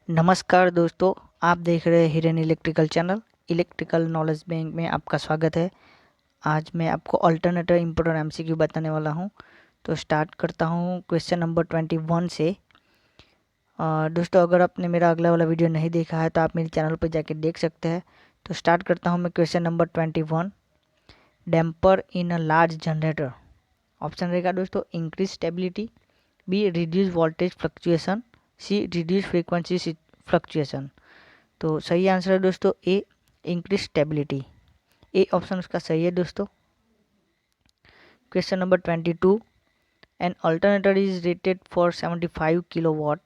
नमस्कार दोस्तों, आप देख रहे हैं हिरन electrical channel. Electrical knowledge bank में आपका स्वागत है। आज मैं आपको अल्टरनेटिव इम्पोर्टेंट एमसीक्यू बताने वाला हूं। तो स्टार्ट करता हूं क्वेश्चन नंबर 21 से। दोस्तों, अगर आपने मेरा अगला वाला वीडियो नहीं देखा है तो आप मेरे चैनल पर जाके देख सकते हैं। तो स्टार्ट करता हूँ मैं question number 21। Damper in a large generator. Option रहेगा दोस्तों increase stability, B reduce voltage fluctuation, C reduce frequency fluctuation. तो सही आंसर है दोस्तों A, increase stability. A option उसका सही है दोस्तों। Question number 22। An alternator is rated for 75 kilowatt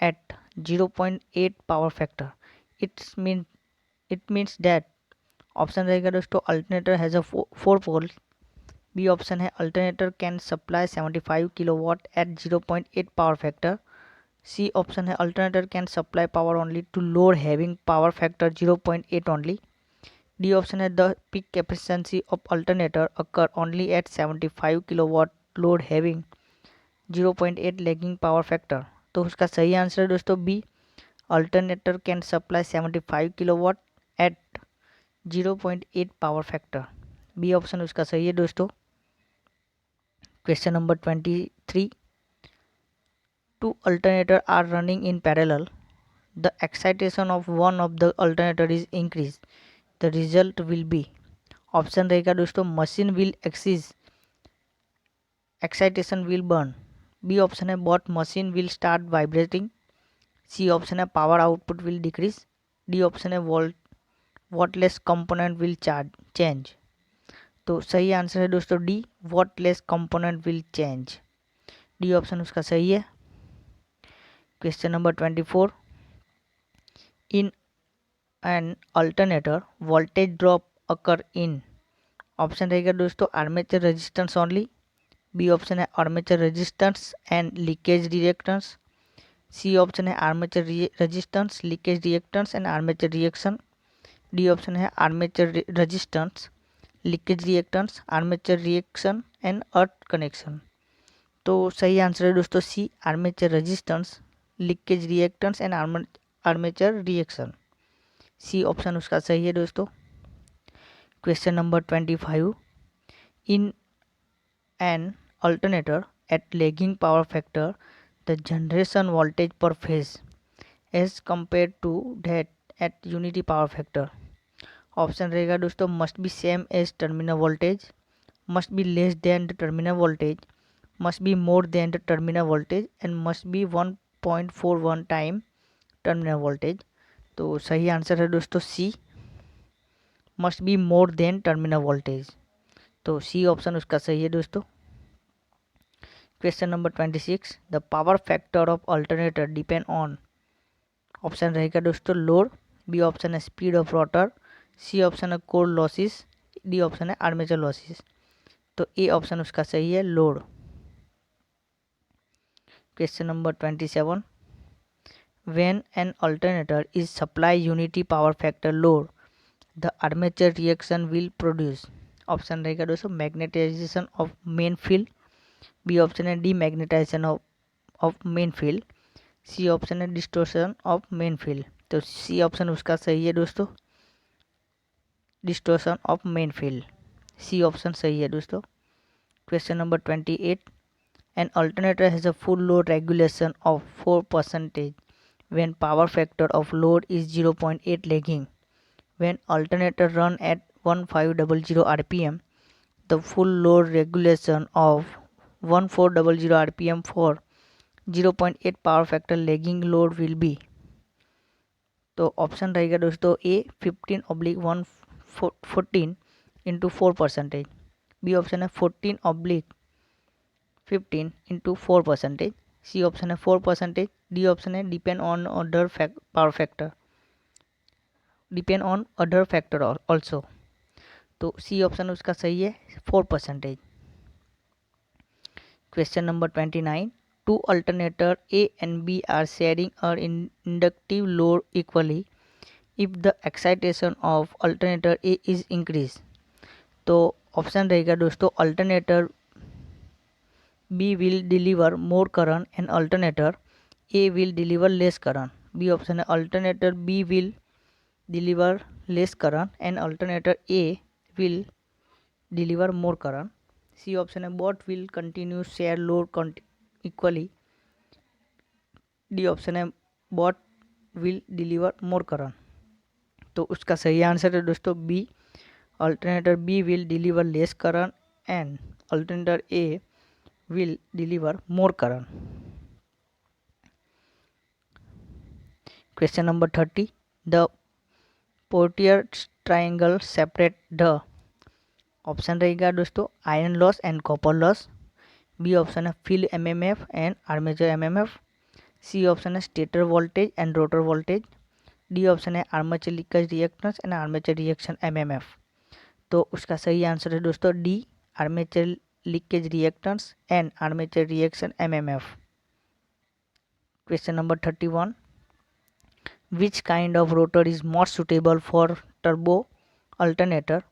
at 0.8 power factor. It means that. Option रहेगा दोस्तों alternator has a 4 pole. B option है alternator can supply 75 kilowatt at 0.8 power factor. C option है alternator can supply power only to load having power factor 0.8 only. D option है the peak efficiency of alternator occur only at 75 kilowatt load having 0.8 lagging power factor. तो उसका सही answer है दोस्तों B, alternator can supply 75 kilowatt at 0.8 power factor. B option उसका सही है दोस्तों। Question number 23। Two alternators are running in parallel. The excitation of one of the alternator is increased. The result will be। Option रहेगा दोस्तों machine will excise, excitation will burn. B option है both machine will start vibrating. C option है power output will decrease. D option है wattless component will charge change. तो सही answer है दोस्तों D, wattless component will change. D option उसका सही है। Question number 24। In an alternator voltage drop occur in. Option रहेगा दोस्तों armature resistance only. B option है armature resistance and leakage reactance. C option है armature resistance, leakage reactance and armature reaction. D option है armature resistance, leakage reactance, armature reaction and earth connection. तो सही answer है दोस्तों C, armature resistance, leakage reactance and armature reaction. C option उसका सही है दोस्तों। Question number 25। In an alternator at lagging power factor the generation voltage per phase as compare to that at unity power factor. Option रहेगा दोस्तों must be same as terminal voltage, must be less than the terminal voltage, must be more than the terminal voltage and must be 1.41 time terminal voltage. तो सही answer है दोस्तों C, must be more than terminal voltage. तो C option उसका सही है दोस्तों। Question number 26। The power factor of alternator depend on. Option रहेगा दोस्तों लोड। बी ऑप्शन है speed of rotor. C option है कोर लॉसिस। डी ऑप्शन है आर्मेचर लॉसिस। तो ए ऑप्शन उसका सही है load. Question number 27। When an alternator is supply unity power factor load the armature reaction will produce. Option रहेगा दोस्तों magnetization of main field. B option है demagnetization of main field. C option है distortion of main field. तो C option उसका सही है दोस्तों, distortion of main field. C option सही है दोस्तों। Question number 28। An alternator has a full load regulation of 4% when power factor of load is 0.8 lagging. When alternator run at 1500 rpm, the full load regulation of 1400 rpm for 0.8 power factor lagging load will be. तो option रहेगा दोस्तों ए 15/114 into 4%। B option है 14/15 into 4%। सी option है 4%। D option है depend on other power factor, depend on other factor also. तो C option उसका सही है 4%। Question number 29। Two alternator A and B are sharing a inductive load equally if the excitation of alternator A is increase. तो option रहेगा दोस्तों alternator B will deliver more current and alternator A will deliver less current. B option है alternator B will deliver less current and alternator A will deliver more current. C option है both will continue share load equally. D option है both will deliver more current. तो उसका सही answer है दोस्तों B, alternator B will deliver less current and alternator A will deliver more current. Question number 30. The Portier triangle separate the option रहेगा दोस्तों iron loss and copper loss. B option है field MMF and armature MMF. C option है stator voltage and rotor voltage. D option है armature leakage reactance and armature reaction MMF. तो उसका सही answer है दोस्तों D, armature leakage reactance and armature reaction MMF. Question number 31. Which kind of rotor is more suitable for turbo alternator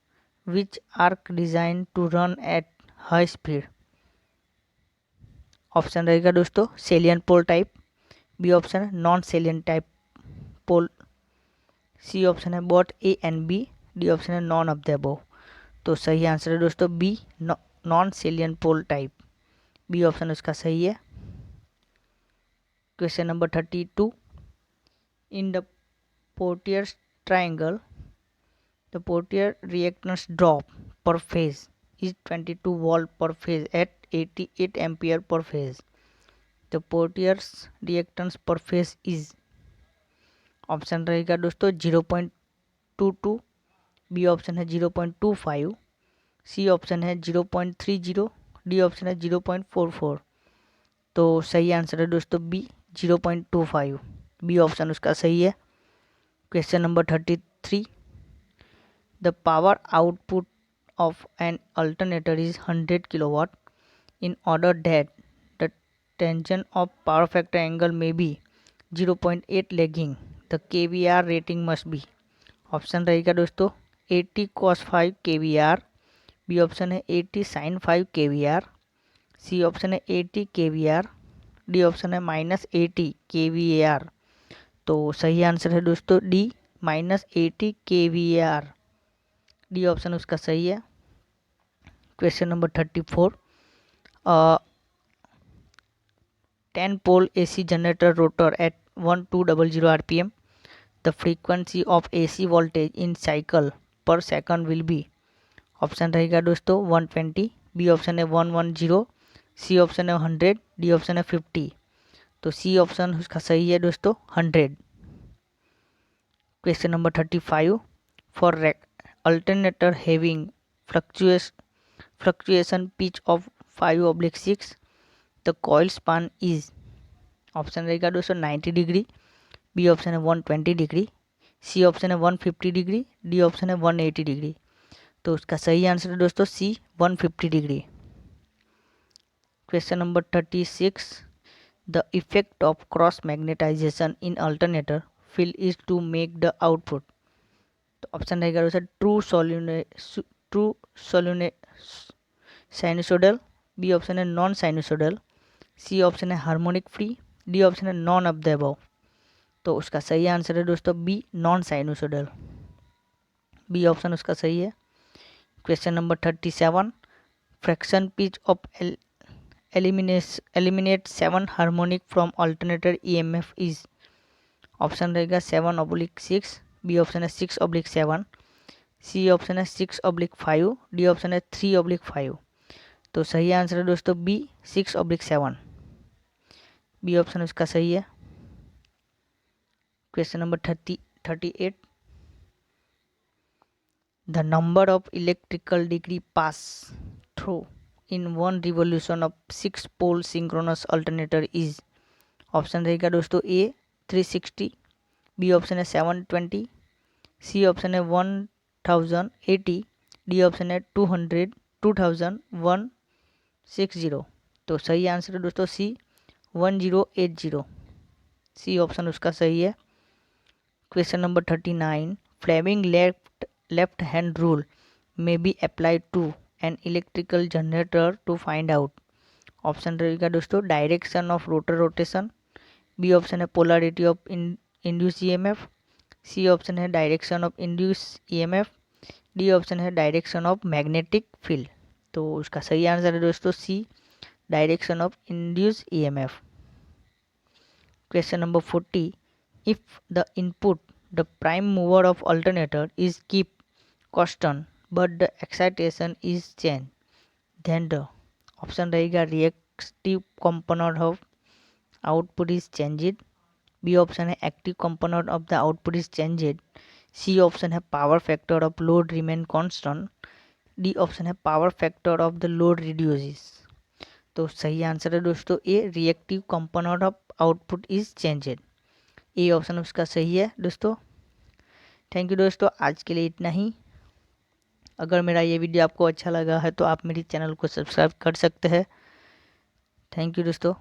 which are designed to run at high speed? Option रहेगा दोस्तों salient pole type. B option है non salient type pole. C option है both A and B. D option है none of the above. तो सही answer है दोस्तों B, non salient pole type. B option उसका सही है। Question number 32. In the Potier triangle the Potier reactance drop per phase is 22 volt per phase at 88 ampere per phase. The पोर्टियर्स reactance पर phase is option रहेगा दोस्तों 0.22। B option है 0.25। सी option है 0.30। D option है 0.44। तो सही आंसर है दोस्तों बी, 0.25। बी ऑप्शन उसका सही है। Question number 33. The power output of an alternator is 100 kilowatt in order that the tension of power factor angle may be 0.8 lagging the KVR rating must be. Option रहेगा दोस्तों 80 cos 5 KVR। B option है 80 sin 5 KVR। सी option है 80 KVR। D option है -80 KVAR। तो सही answer है दोस्तों D, -80 KVAR। D option उसका सही है। Question number 34. 10 pole AC generator rotor at 1200 RPM. The frequency of AC voltage in cycle per second will be. Option रहेगा दोस्तों 120। बी ऑप्शन है 110। सी ऑप्शन है 100। डी ऑप्शन है 50। तो सी ऑप्शन उसका सही है दोस्तों 100। Question number 35. For alternator having fluctuation pitch of 5/6 the coil span is. Option रहेगा दोस्तों 90 डिग्री। बी ऑप्शन है 120 डिग्री। सी ऑप्शन है 150 डिग्री। डी ऑप्शन है 180 डिग्री। तो उसका सही आंसर है दोस्तों C, 150 degree. Question number 36. The effect of cross magnetization in alternator field is to make the output. तो ऑप्शन रहेगा दोस्तों ट्रू साइनसोडल। बी ऑप्शन है नॉन साइनसोडल। सी ऑप्शन है हार्मोनिक फ्री। डी ऑप्शन है none of the above. तो उसका सही answer है दोस्तों B, non sinusoidal. B option उसका सही है। Question number 37. Fraction pitch of eliminate 7 harmonic from alternator EMF is. Option रहेगा 7/6। बी ऑप्शन है 6/7। सी ऑप्शन है 6/5। डी ऑप्शन है 3/5। तो सही आंसर है दोस्तों बी, 6/7। बी ऑप्शन उसका सही है। Question number 38. The number of electrical degree pass through in one revolution of 6 pole synchronous alternator is. Option रहेगा दोस्तों ए 360। बी ऑप्शन है 720। सी ऑप्शन है 1080। डी ऑप्शन है 2160। तो सही आंसर है दोस्तों सी, 1080। सी ऑप्शन उसका सही है। Question number 39. Fleming left hand rule may be applied to an electrical generator to find out. Option रहेगा दोस्तों direction of rotor rotation. B option है polarity of induce EMF, C option है direction of induce EMF, D option है direction of magnetic field. तो उसका सही answer है दोस्तों C, direction of induce EMF. Question number 40, if the input the prime mover of alternator is keep constant but the excitation is changed, then the option रहेगा reactive component of output is changed, B option है active component of the output is changed, C option है power factor of load remain constant, D option है power factor of the load reduces. तो सही answer है दोस्तों A, reactive component of output is changed. A option उसका सही है दोस्तों। थैंक यू दोस्तों, आज के लिए इतना ही। अगर मेरा ये वीडियो आपको अच्छा लगा है तो आप मेरे चैनल को सब्सक्राइब कर सकते हैं। थैंक यू दोस्तों।